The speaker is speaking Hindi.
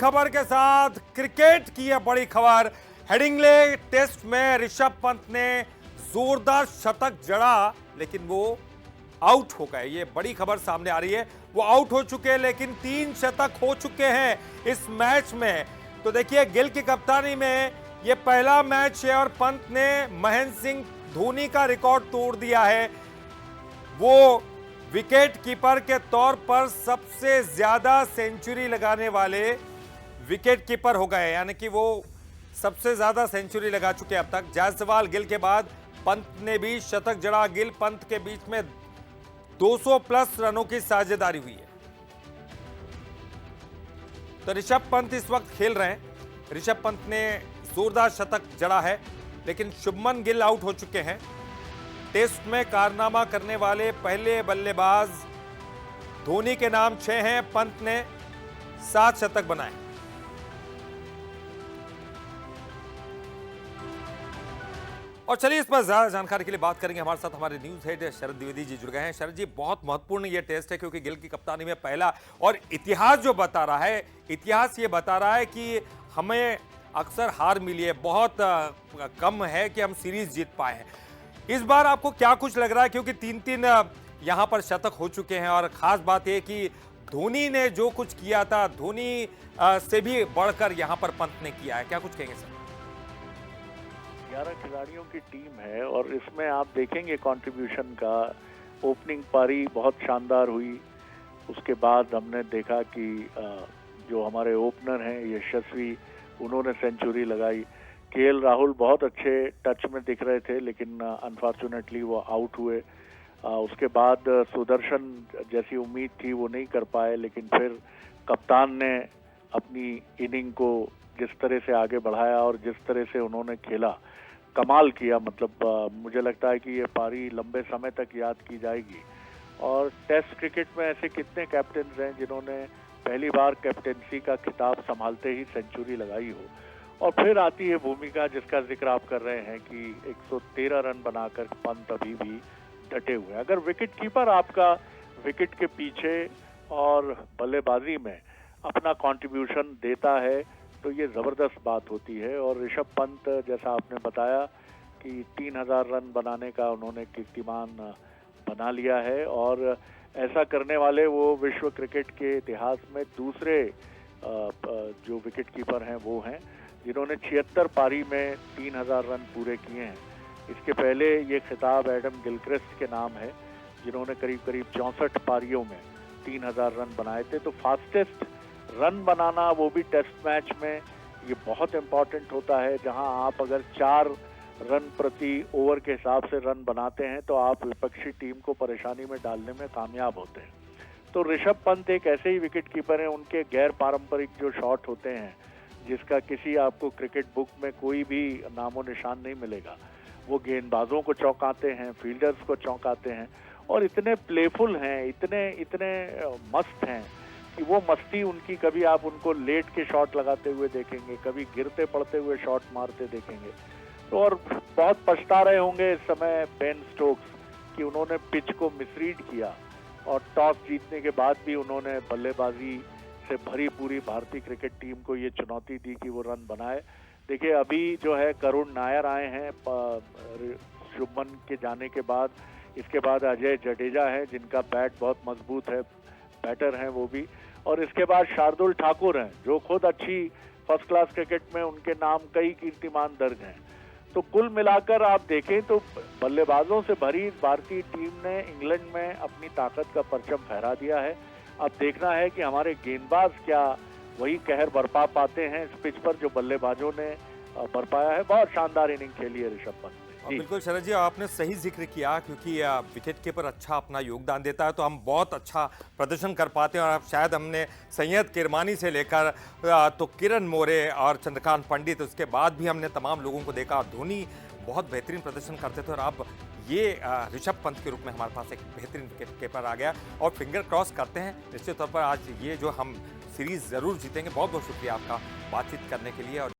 खबर के साथ क्रिकेट की यह बड़ी खबर। हेडिंग्ले टेस्ट में ऋषभ पंत ने जोरदार शतक जड़ा, लेकिन वो आउट हो गए। ये बड़ी खबर सामने आ रही है। वो आउट हो चुके हैं, लेकिन 3 शतक हो चुके हैं इस मैच में। तो देखिए, गिल की कप्तानी में ये पहला मैच है और पंत ने महेंद्र सिंह धोनी का रिकॉर्ड तोड़ दिया है। वो विकेट कीपर के तौर पर सबसे ज्यादा सेंचुरी लगाने वाले विकेट कीपर हो गए, यानी कि वो सबसे ज्यादा सेंचुरी लगा चुके अब तक। जायसवाल गिल के बाद पंत ने भी शतक जड़ा। गिल पंत के बीच में 200 प्लस रनों की साझेदारी हुई है। तो ऋषभ पंत इस वक्त खेल रहे हैं। ऋषभ पंत ने जोरदार शतक जड़ा है, लेकिन शुभमन गिल आउट हो चुके हैं। टेस्ट में कारनामा करने वाले पहले बल्लेबाज धोनी के नाम 6 हैं। पंत ने 7 शतक बनाए। और चलिए, इस पर ज्यादा जानकारी के लिए बात करेंगे। हमारे साथ हमारे न्यूज हेड शरद द्विवेदी जी जुड़ गए हैं। शरद जी, बहुत महत्वपूर्ण ये टेस्ट है, क्योंकि गिल की कप्तानी में पहला, और इतिहास जो बता रहा है, इतिहास ये बता रहा है कि हमें अक्सर हार मिली है, बहुत कम है कि हम सीरीज जीत पाए हैं। इस बार आपको क्या कुछ लग रहा है, क्योंकि 3-3 यहां पर शतक हो चुके हैं, और खास बात यह कि धोनी ने जो कुछ किया था, धोनी से भी बढ़कर यहां पर पंत ने किया है। क्या कुछ कहेंगे सर? 11 खिलाड़ियों की टीम है और इसमें आप देखेंगे कंट्रीब्यूशन का। ओपनिंग पारी बहुत शानदार हुई। उसके बाद हमने देखा कि जो हमारे ओपनर हैं यशस्वी, उन्होंने सेंचुरी लगाई। केएल राहुल बहुत अच्छे टच में दिख रहे थे, लेकिन अनफॉर्चुनेटली वो आउट हुए। उसके बाद सुदर्शन जैसी उम्मीद थी वो नहीं कर पाए, लेकिन फिर कप्तान ने अपनी इनिंग को जिस तरह से आगे बढ़ाया और जिस तरह से उन्होंने खेला, कमाल किया। मतलब मुझे लगता है कि ये पारी लंबे समय तक याद की जाएगी। और टेस्ट क्रिकेट में ऐसे कितने कैप्टन हैं जिन्होंने पहली बार कैप्टेंसी का खिताब संभालते ही सेंचुरी लगाई हो। और फिर आती है भूमिका जिसका जिक्र आप कर रहे हैं कि 113 रन बनाकर पंत अभी भी डटे हुए हैं। अगर विकेट कीपर आपका विकेट के पीछे और बल्लेबाजी में अपना कंट्रीब्यूशन देता है तो ये जबरदस्त बात होती है। और ऋषभ पंत, जैसा आपने बताया कि 3000 रन बनाने का उन्होंने कीर्तिमान बना लिया है, और ऐसा करने वाले वो विश्व क्रिकेट के इतिहास में दूसरे जो विकेट कीपर हैं वो हैं, जिन्होंने 76 पारी में 3000 रन पूरे किए हैं। इसके पहले ये खिताब एडम गिलक्रिस्ट के नाम है, जिन्होंने करीब करीब 64 पारियों में 3000 रन बनाए थे। तो फास्टेस्ट रन बनाना, वो भी टेस्ट मैच में, ये बहुत इंपॉर्टेंट होता है। जहां आप अगर 4 रन प्रति ओवर के हिसाब से रन बनाते हैं तो आप विपक्षी टीम को परेशानी में डालने में कामयाब होते हैं। तो ऋषभ पंत एक ऐसे ही विकेट कीपर हैं, उनके गैर पारंपरिक जो शॉट होते हैं, जिसका किसी आपको क्रिकेट बुक में कोई भी नामो निशान नहीं मिलेगा। वो गेंदबाजों को चौंकाते हैं, फील्डर्स को चौंकाते हैं, और इतने प्लेफुल हैं, इतने मस्त हैं कि वो मस्ती उनकी, कभी आप उनको लेट के शॉट लगाते हुए देखेंगे, कभी गिरते पड़ते हुए शॉट मारते देखेंगे। तो और बहुत पछता रहे होंगे इस समय बेन स्टोक्स कि उन्होंने पिच को मिसरीड किया, और टॉस जीतने के बाद भी उन्होंने बल्लेबाजी से भरी पूरी भारतीय क्रिकेट टीम को ये चुनौती दी कि वो रन बनाए। देखिए, अभी जो है करुण नायर आए हैं शुभमन के जाने के बाद। इसके बाद अजय जडेजा है, जिनका बैट बहुत मजबूत है, बैटर हैं वो भी। और इसके बाद शार्दुल ठाकुर हैं, जो खुद अच्छी फर्स्ट क्लास क्रिकेट में उनके नाम कई कीर्तिमान दर्ज हैं। तो कुल मिलाकर आप देखें तो बल्लेबाजों से भरी भारतीय टीम ने इंग्लैंड में अपनी ताकत का परचम फहरा दिया है। अब देखना है कि हमारे गेंदबाज क्या वही कहर बरपा पाते हैं इस पिच पर जो बल्लेबाजों ने बरपाया है। बहुत शानदार इनिंग खेली है ऋषभ पंत ने। बिल्कुल शरद जी, आपने सही जिक्र किया, क्योंकि विकेट कीपर अच्छा अपना योगदान देता है तो हम बहुत अच्छा प्रदर्शन कर पाते हैं। और अब शायद हमने सैयद किरमानी से लेकर तो किरण मोरे और चंद्रकांत पंडित, उसके बाद भी हमने तमाम लोगों को देखा। धोनी बहुत बेहतरीन प्रदर्शन करते थे, और अब ये ऋषभ पंत के रूप में हमारे पास एक बेहतरीन विकेट कीपर आ गया। और फिंगर क्रॉस करते हैं, निश्चित तौर पर आज ये जो हम सीरीज जरूर जीतेंगे। बहुत बहुत शुक्रिया आपका बातचीत करने के लिए। और